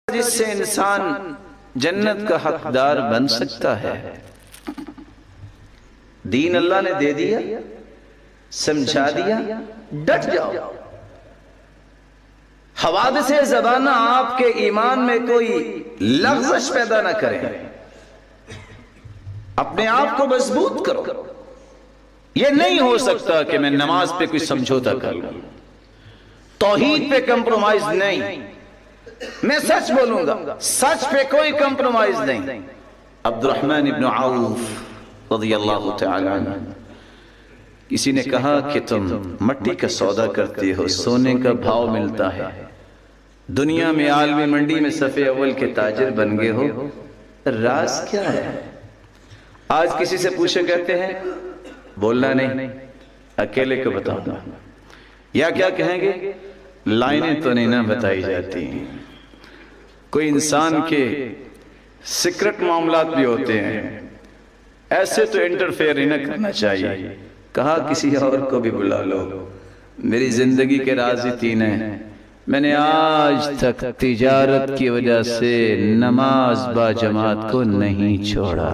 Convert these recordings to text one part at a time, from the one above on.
جس سے انسان جنت کا حقدار بن سکتا ہے۔ دین اللہ نے دے دیا، سمجھا دیا، ڈٹ جاؤ۔ حوادث زبانہ آپ کے ایمان میں کوئی لغزش پیدا نہ کریں، اپنے آپ کو مضبوط کرو۔ یہ نہیں ہو سکتا کہ میں نماز پہ کوئی سمجھوتا کر لوں، توحید پہ کمپرومائز نہیں، میں سچ بولوں گا، سچ پہ کوئی کمپرومائز نہیں۔ عبد الرحمن ابن عوف رضی اللہ تعالی عنہ، کسی نے کہا کہ تم مٹی کا سودا کرتے ہو، سونے کا بھاؤ ملتا ہے، دنیا میں عالمی منڈی میں صف اول کے تاجر بن گئے ہو، راز کیا ہے؟ آج کسی سے پوچھے کہتے ہیں بولنا نہیں، اکیلے کو بتاؤں، یا کیا کہیں گے؟ لائنیں تو نہیں نہ بتائی جاتی۔ کوئی انسان کے سیکرٹ معاملات بھی ہوتے ہیں، ایسے تو انٹرفیئر ہی نہ کرنا چاہیے۔ کہا کسی اور کو بھی بلا لو، میری زندگی کے راز ہی تین ہیں، میں نے آج تک تجارت کی وجہ سے نماز با جماعت کو نہیں چھوڑا،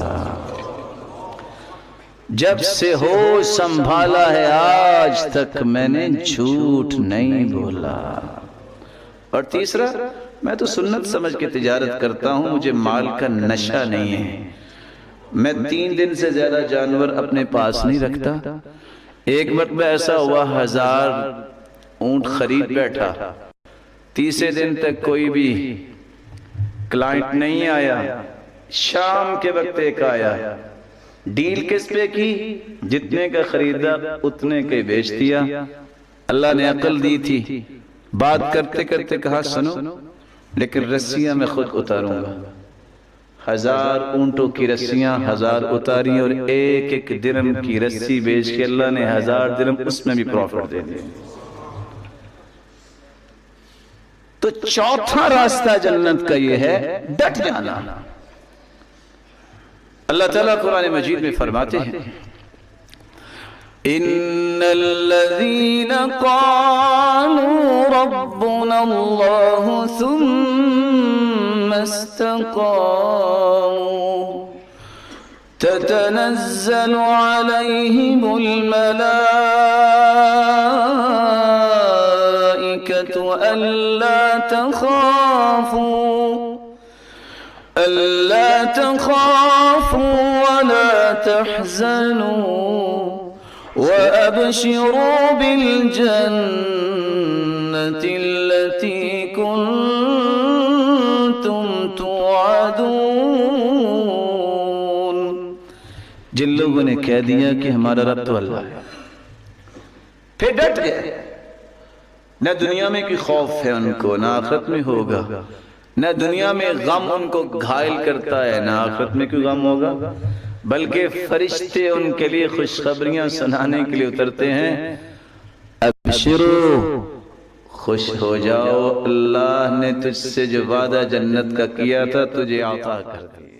جب سے ہوش سنبھالا ہے آج تک میں نے جھوٹ نہیں بولا۔ اور تیسرا، میں تو سنت سمجھ کے تجارت کرتا ہوں، مجھے مال کا نشہ نہیں ہے، میں 3 دن سے زیادہ جانور اپنے پاس نہیں رکھتا۔ ایک مرتبہ ایسا ہوا 1000 اونٹ خرید بیٹھا، تیسرے دن تک کوئی بھی کلائنٹ نہیں آیا، شام کے وقت ایک آیا، ڈیل کس پہ کی؟ جتنے کا خریدا اتنے کے بیچ دیا۔ اللہ نے عقل دی تھی، بات کرتے کرتے کہا سنو، لیکن رسیاں میں خود اتاروں گا۔ 1000 اونٹوں کی رسیاں 1000 اتاری، اور ایک ایک درہم کی رسی بیچ کے اللہ نے 1000 درہم اس میں بھی پروفٹ دے دیا۔ تو چوتھا راستہ جنت کا یہ ہے ڈٹ جانا۔ اللہ تعالیٰ قرآن مجید میں فرماتے ہیں ان الذين قالوا ربنا الله ثم استقاموا تتنزل عليهم الملائكة ألا تخافوا ولا تحزنوا وأبشروا بالجنة التي كنتم توعدون۔ جن لوگوں نے کہہ دیا کہ ہمارا رب تو اللہ ہے، پھر ڈٹ گئے، نہ دنیا میں کوئی خوف ہے ان کو، نہ آخرت میں ہوگا، نہ دنیا میں غم ان کو گھائل کرتا ہے، نہ آخرت میں کوئی غم ہوگا، بلکہ فرشتے ان کے لیے خوشخبریاں سنانے کے لیے اترتے ہیں، ابشرو، خوش ہو جاؤ، اللہ نے تجھ سے جو وعدہ جنت کا کیا تھا تجھے عطا کر دیا۔